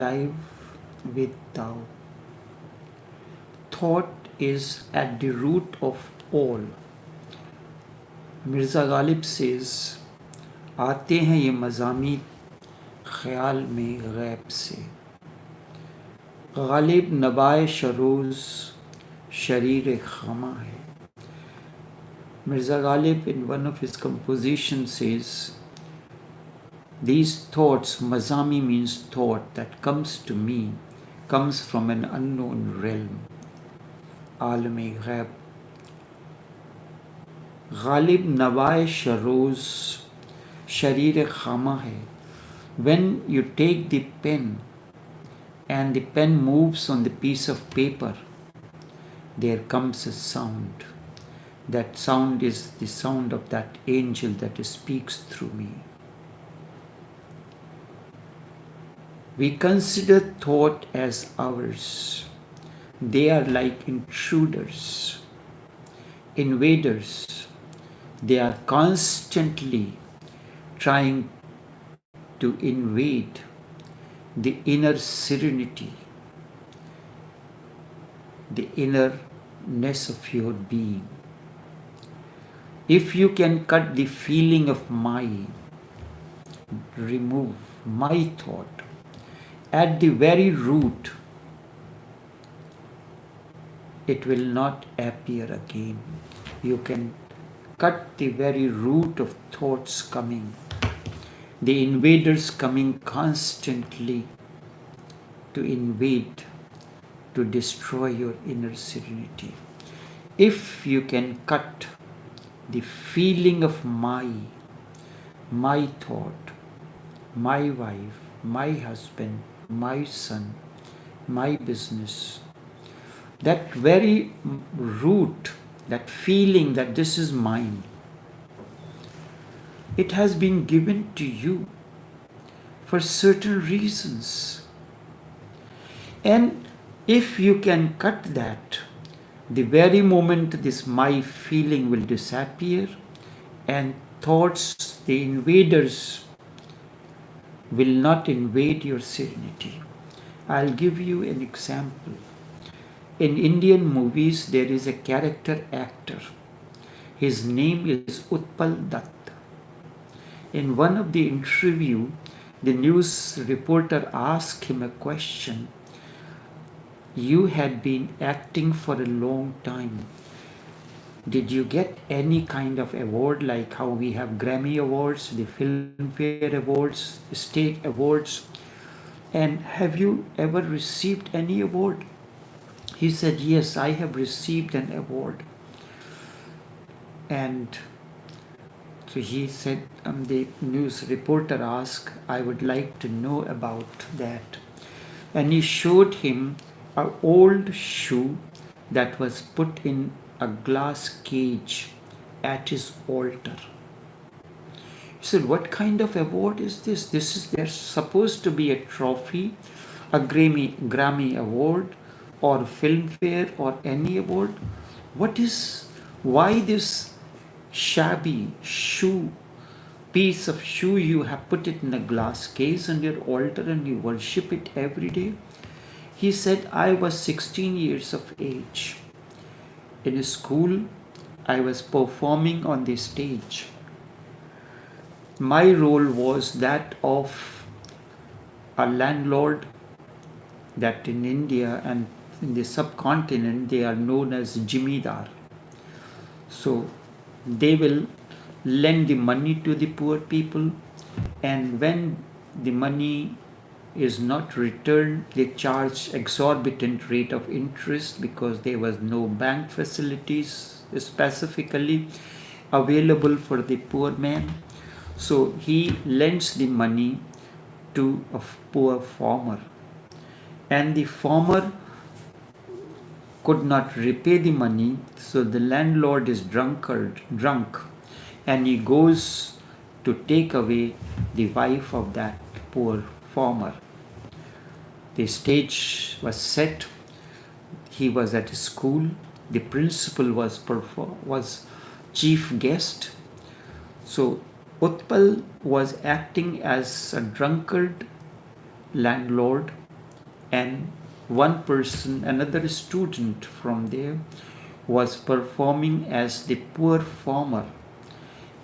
alive with Tao. Thought is at the root of all. Mirza Ghalib says, आते हैं ये मज़ामी ख्याल में गैब से, गालिब नबाए शरोज़ शरीर खामा है. Mirza Ghalib in one of his compositions says, these thoughts, mazami means thought, that comes to me, comes from an unknown realm, आलम गैब. गालिब नवाए शरोज़ शरीर खामा है. When you take the pen and the pen moves on the piece of paper, there comes a sound. That sound is the sound of that angel that speaks through me. We consider thought as ours. They are like intruders, invaders. They are constantly trying to invade the inner serenity, the innerness of your being. If you can cut the feeling of my, remove my thought at the very root, it will not appear again. You can cut the very root of thoughts coming, the invaders coming constantly to invade, to destroy your inner serenity. If you can cut the feeling of my thought, my wife, my husband, my son, my business, that very root, that feeling that this is mine, it has been given to you for certain reasons. And if you can cut that, the very moment this my feeling will disappear and thoughts, the invaders, will not invade your serenity. I'll give you an example. In Indian movies, there is a character actor. His name is Utpal Dutt. In one of the interview, the news reporter asked him a question. You had been acting for a long time. Did you get any kind of award like how we have Grammy Awards, the Filmfare Awards, State Awards? And have you ever received any award? He said, yes, I have received an award. And so he said, the news reporter asked, I would like to know about that. And he showed him an old shoe that was put in a glass cage at his altar. He said, what kind of award is this? There's supposed to be a trophy, a Grammy award, or Filmfare, or any award. Why this shabby piece of shoe you have put it in a glass case on your altar and you worship it every day? He said, I was 16 years of age. In school, I was performing on the stage. My role was that of a landlord, that in India and in the subcontinent they are known as Jimidar. So they will lend the money to the poor people, and when the money is not returned, they charge exorbitant rate of interest because there was no bank facilities specifically available for the poor man. So he lends the money to a poor farmer, and the farmer could not repay the money, so the landlord is drunk, and he goes to take away the wife of that poor farmer. The stage was set. He was at school. The principal was chief guest. So Utpal was acting as a drunkard landlord and one person, another student from there, was performing as the poor farmer,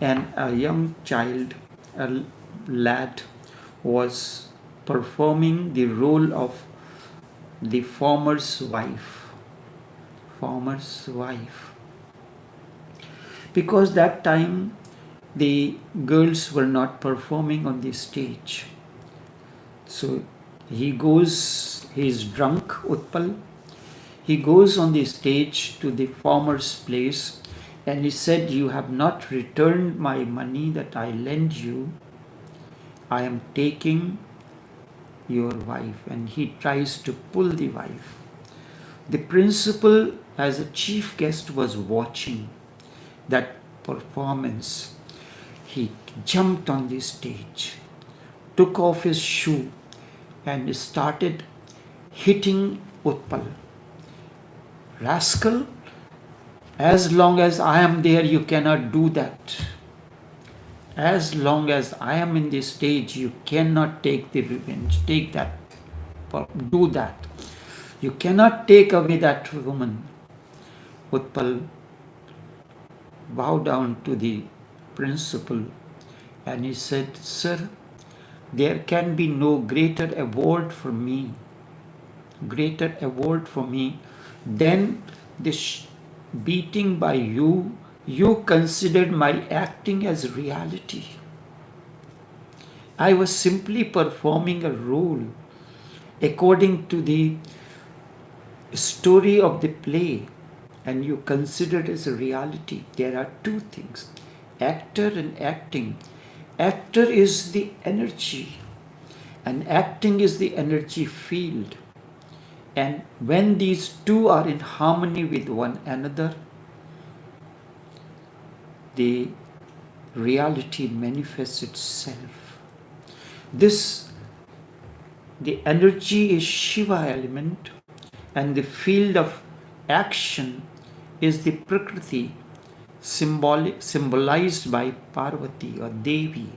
and a young child, a lad, was performing the role of the farmer's wife. Farmer's wife. Because that time the girls were not performing on the stage. So he's drunk, Utpal. He goes on the stage to the farmer's place and he said, "You have not returned my money that I lent you. I am taking your wife." And he tries to pull the wife. The principal, as a chief guest, was watching that performance. He jumped on the stage, took off his shoe, and started hitting Utpal. "Rascal, as long as I am there, you cannot do that. As long as I am in the stage, you cannot take the revenge. Take that. Do that. You cannot take away that woman." Utpal bowed down to the principal and he said, "Sir, there can be no greater award for me than this beating by you. You considered my acting as reality. I was simply performing a role according to the story of the play, and you considered as a reality." There are two things, actor and acting. Actor is the energy, and acting is the energy field. And when these two are in harmony with one another, the reality manifests itself. The energy is Shiva element, and the field of action is the Prakriti, symbolized by Parvati or Devi.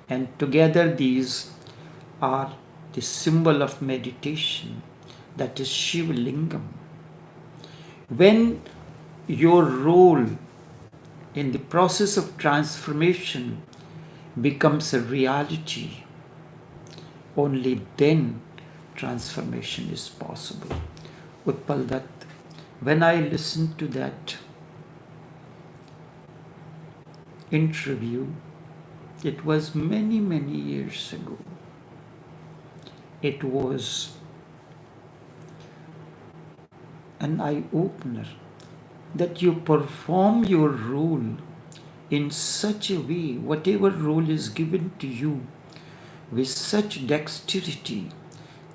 And together these are the symbol of meditation, that is Shiva Lingam. When your role in the process of transformation becomes a reality, only then transformation is possible. Utpal, that when I listened to that interview, it was many, many years ago. It was an eye-opener that you perform your role in such a way, whatever role is given to you, with such dexterity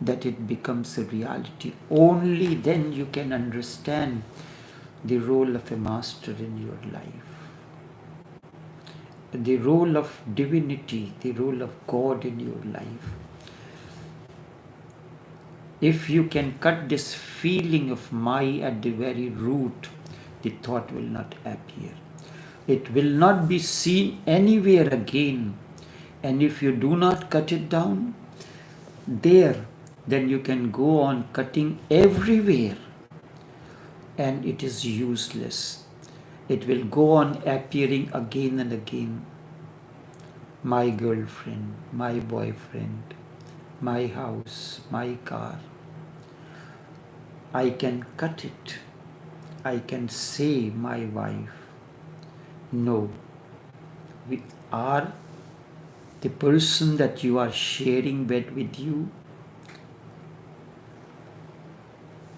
that it becomes a reality. Only then you can understand the role of a master in your life, the role of divinity, the role of God in your life. If you can cut this feeling of Maya at the very root, the thought will not appear. It will not be seen anywhere again. And if you do not cut it down there, then you can go on cutting everywhere and it is useless. It will go on appearing again and again. My girlfriend, my boyfriend, my house, my car. I can cut it. I can say my wife. No, we are the person that you are sharing bed with you.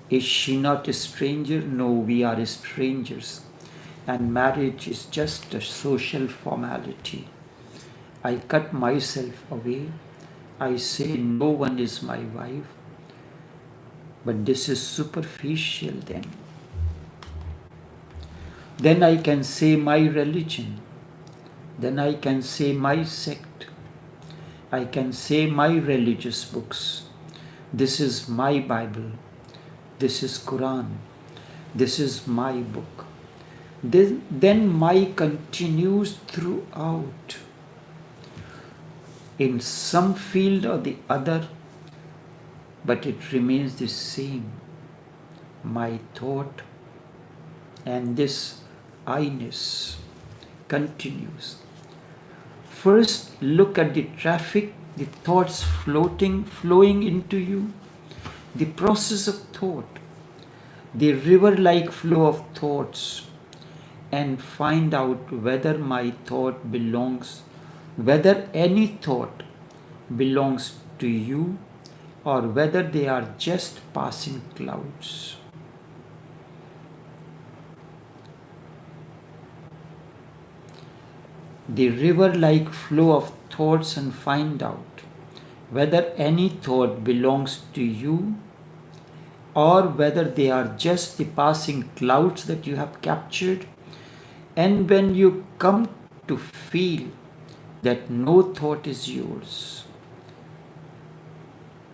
Is she not a stranger? No, we are strangers. And marriage is just a social formality. I cut myself away. I say no one is my wife. But this is superficial then. Then I can say my religion. Then I can say my sect. I can say my religious books. This is my Bible. This is Quran. This is my book. Then my continues throughout. In some field or the other, but it remains the same. My thought and this I-ness continues. First, look at the traffic, the thoughts flowing into you, the process of thought, the river-like flow of thoughts, and find out whether whether any thought belongs to you or whether they are just passing clouds. The river-like flow of thoughts and find out whether any thought belongs to you or whether they are just the passing clouds that you have captured. And when you come to feel that no thought is yours,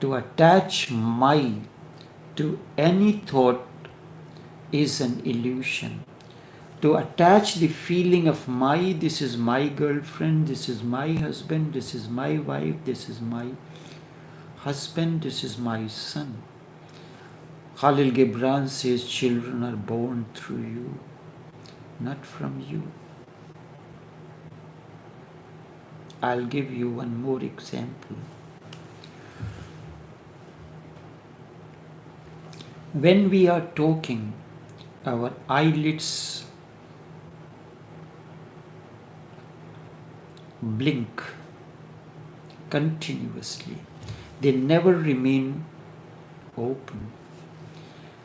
to attach my to any thought is an illusion. To attach the feeling of my, this is my girlfriend, this is my husband, this is my wife, this is my husband, this is my son. Khalil Gibran says children are born through you, not from you. I'll give you one more example. When we are talking, our eyelids blink continuously. They never remain open,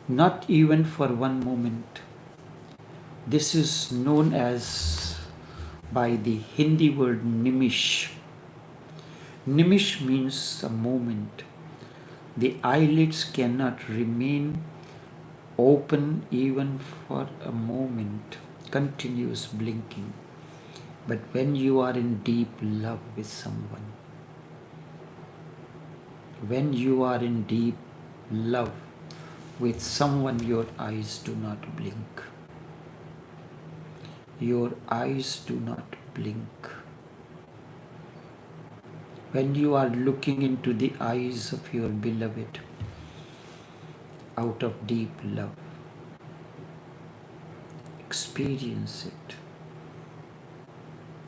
not even for one moment. This is known as by the Hindi word nimish. Nimish means a moment. The eyelids cannot remain open even for a moment, continuous blinking. But when you are in deep love with someone, when you are in deep love with someone, your eyes do not blink. Your eyes do not blink. When you are looking into the eyes of your beloved out of deep love, experience it.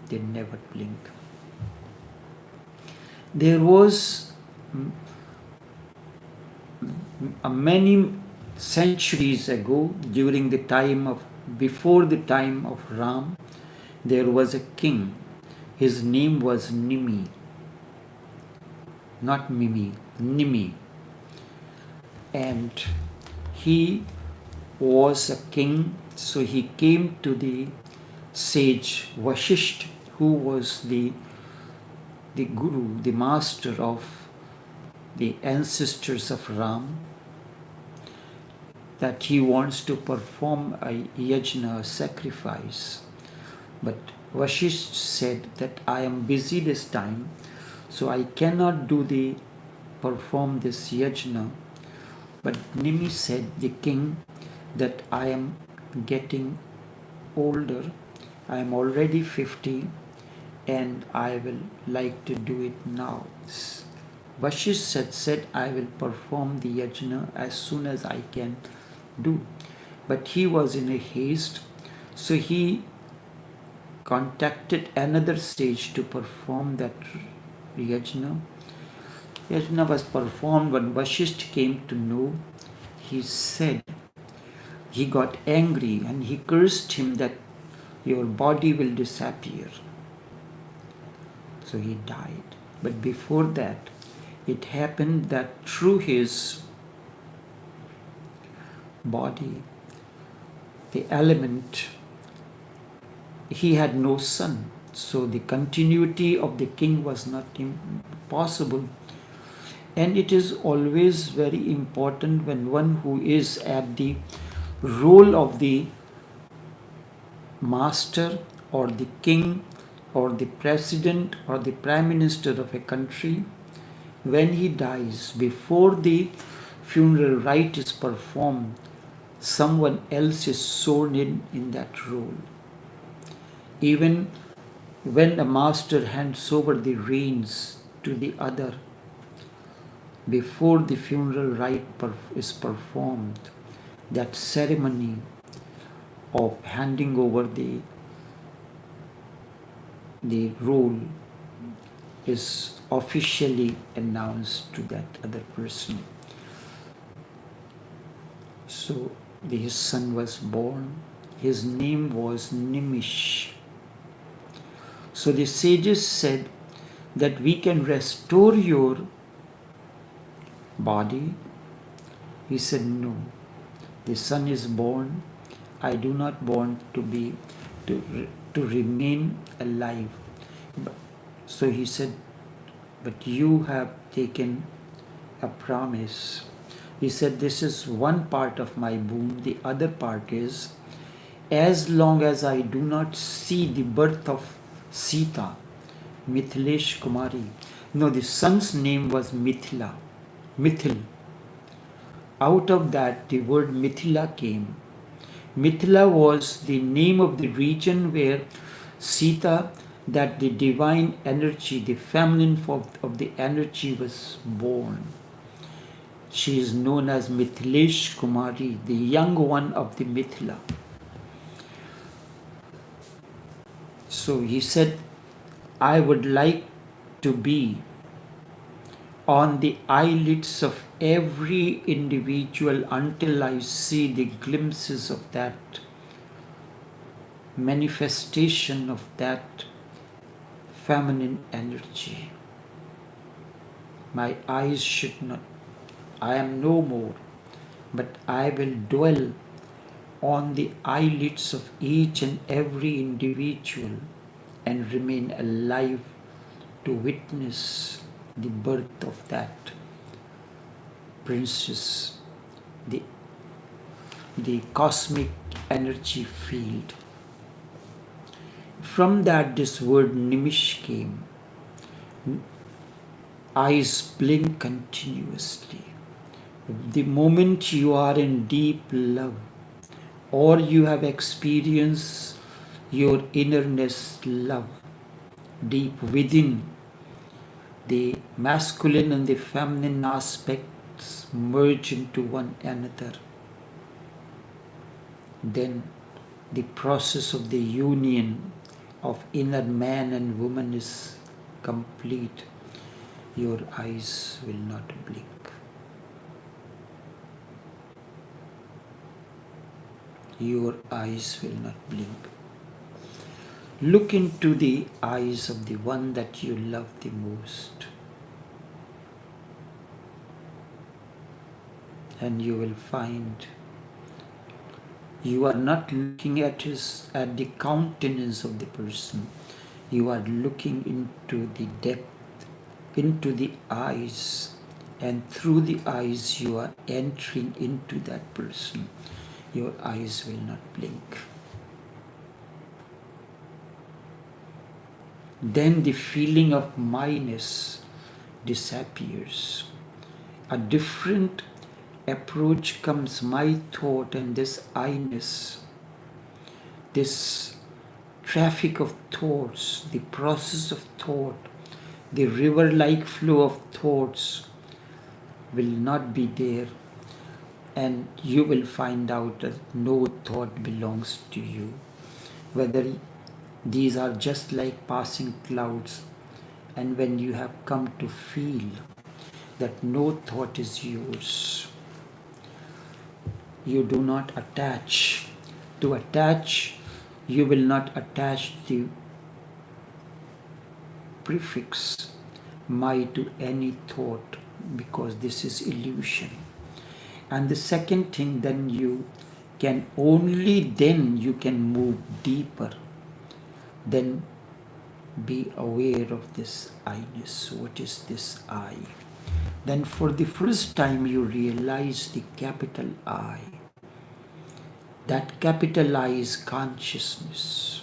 They never blink. There was many centuries ago, before the time of Ram, there was a king. His name was Nimi. Not Mimi, Nimi. And he was a king, so he came to the sage Vashisht, who was the guru, the master of the ancestors of Ram, that he wants to perform a yajna, a sacrifice. But Vashisht said that I am busy this time, so I cannot perform this yajna. But Nimi said, the king, that I am getting older, I am already 50 and I will like to do it now. Vashisht said, I will perform the yajna as soon as I can do. But he was in a haste, so he contacted another sage to perform that yajna. Yajna was performed. When Vashisht came to know, he got angry and he cursed him that your body will disappear. So he died. But before that, it happened that through his body, the element, he had no son. So the continuity of the king was not possible. And it is always very important when one who is at the role of the master or the king or the president or the prime minister of a country, when he dies, before the funeral rite is performed, someone else is sworn in that role. Even when a master hands over the reins to the other, before the funeral rite is performed, that ceremony of handing over the role is officially announced to that other person. So his son was born. His name was Nimish. So the sages said that we can restore your body. He said, no, the son is born. I do not want to remain alive. So he said, but you have taken a promise. He said, this is one part of my boon. The other part is, as long as I do not see the birth of Sita, Mithilesh Kumari. No, the son's name was Mithila, Mithil. Out of that, the word Mithila came. Mithila was the name of the region where Sita, that the divine energy, the feminine form of the energy, was born. She is known as Mithilesh Kumari, the young one of the Mithila. So he said, I would like to be on the eyelids of every individual until I see the glimpses of that manifestation of that feminine energy. My eyes should not, I am no more, but I will dwell on the eyelids of each and every individual and remain alive to witness the birth of that princess, the cosmic energy field. From that, this word Nimish came. Eyes blink continuously. The moment you are in deep love, or you have experienced your innerness love deep within, the masculine and the feminine aspects merge into one another. Then the process of the union of inner man and woman is complete. Your eyes will not blink. Your eyes will not blink. Look into the eyes of the one that you love the most, and you will find you are not looking at the countenance of the person. You are looking into the depth, into the eyes, and through the eyes you are entering into that person. Your eyes will not blink. Then the feeling of minus disappears. A different approach comes. My thought and this I-ness, this traffic of thoughts, the process of thought, the river-like flow of thoughts will not be there, and you will find out that no thought belongs to you. Whether these are just like passing clouds, and when you have come to feel that no thought is yours, you do not attach. To attach, you will not attach the prefix my to any thought, because this is illusion. And the second thing, then you can move deeper. Then be aware of this I-ness. What is this I? Then for the first time you realize the capital I. That capital I is consciousness.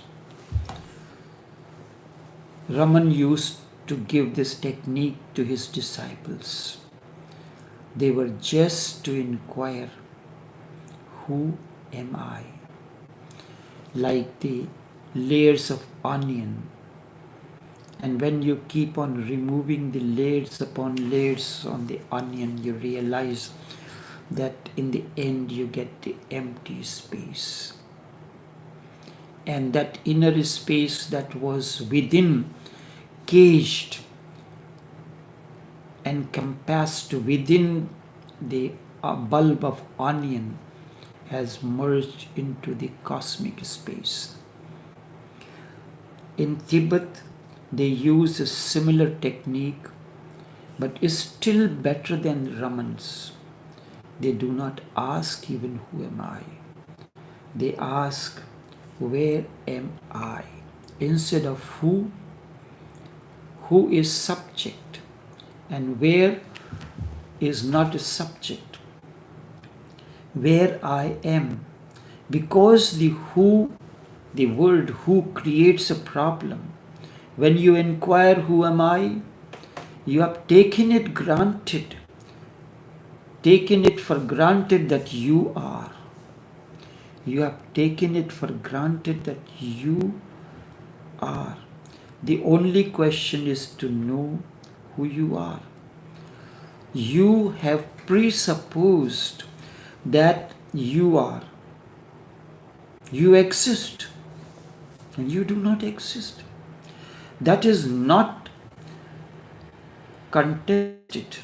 Raman used to give this technique to his disciples. They were just to inquire, who am I? Like the layers of onion, And when you keep on removing the layers upon layers on the onion, you realize that in the end you get the empty space. And that inner space that was within, caged, encompassed within the bulb of onion, has merged into the cosmic space. In Tibet, they use a similar technique, but is still better than Raman's. They do not ask even who am I. They ask where am I? Instead of who is subject and where is not a subject. Where I am. Because the word who creates a problem. When you inquire who am I, you have taken it for granted that you are. You have taken it for granted that you are. The only question is to know who you are. You have presupposed that you are. You exist, and you do not exist. That is not contested.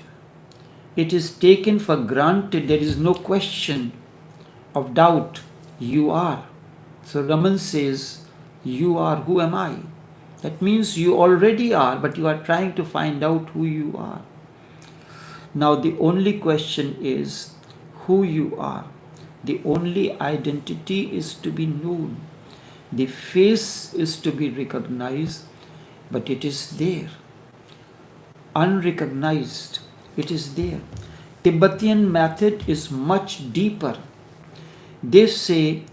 It is taken for granted. There is no question of doubt. You are. So Raman says, you are, who am I? That means you already are, but you are trying to find out who you are. Now the only question is who you are. The only identity is to be known. The face is to be recognized, but it is there. Unrecognized, it is there. Tibetan method is much deeper. They say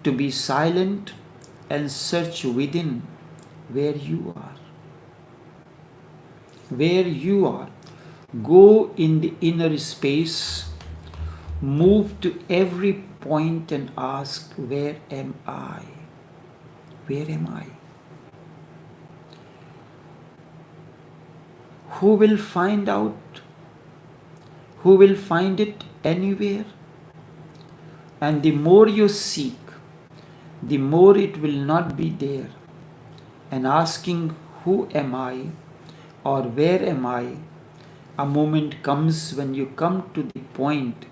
to be silent and search within where you are. Where you are. Go in the inner space. Move to every point and ask, where am I? Where am I? Who will find out? Who will find it anywhere? And the more you seek, the more it will not be there. And asking, who am I? Or where am I? A moment comes when you come to the point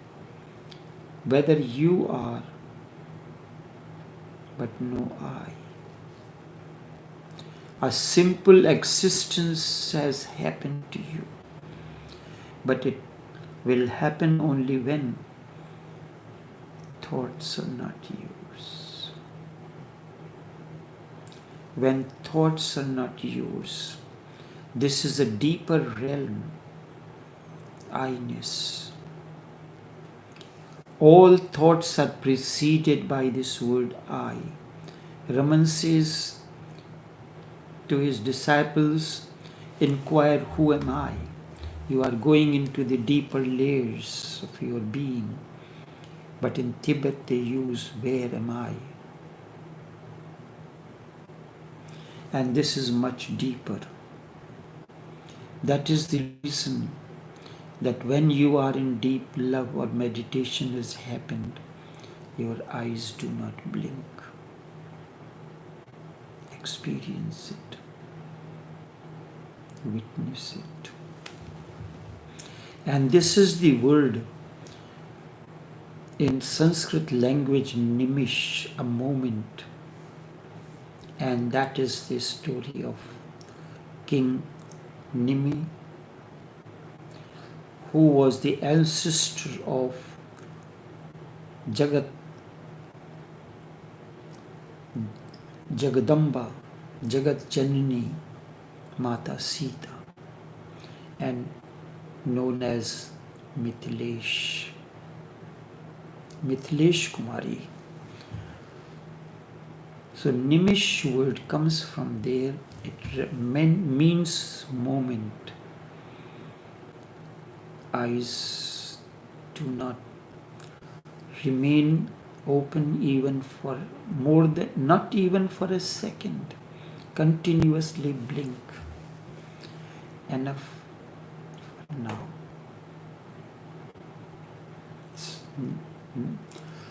whether you are, but no I. A simple existence has happened to you, but it will happen only when thoughts are not yours. When thoughts are not yours, this is a deeper realm, I-ness. All thoughts are preceded by this word I. Raman says to his disciples, inquire who am I? You are going into the deeper layers of your being. But in Tibet they use where am I? And this is much deeper. That is the reason that when you are in deep love or meditation has happened, your eyes do not blink. Experience it. Witness it. And this is the word in Sanskrit language, nimish, a moment. And that is the story of King Nimi, who was the ancestor of Jagadamba, Jagat Janani, Mata Sita, and known as Mithilesh Kumari. So Nimish word comes from there. It means moment. Eyes do not remain open even for not even for a second. continuously blink. Enough now.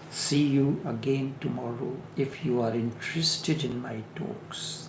See you again tomorrow. If you are interested in my talks,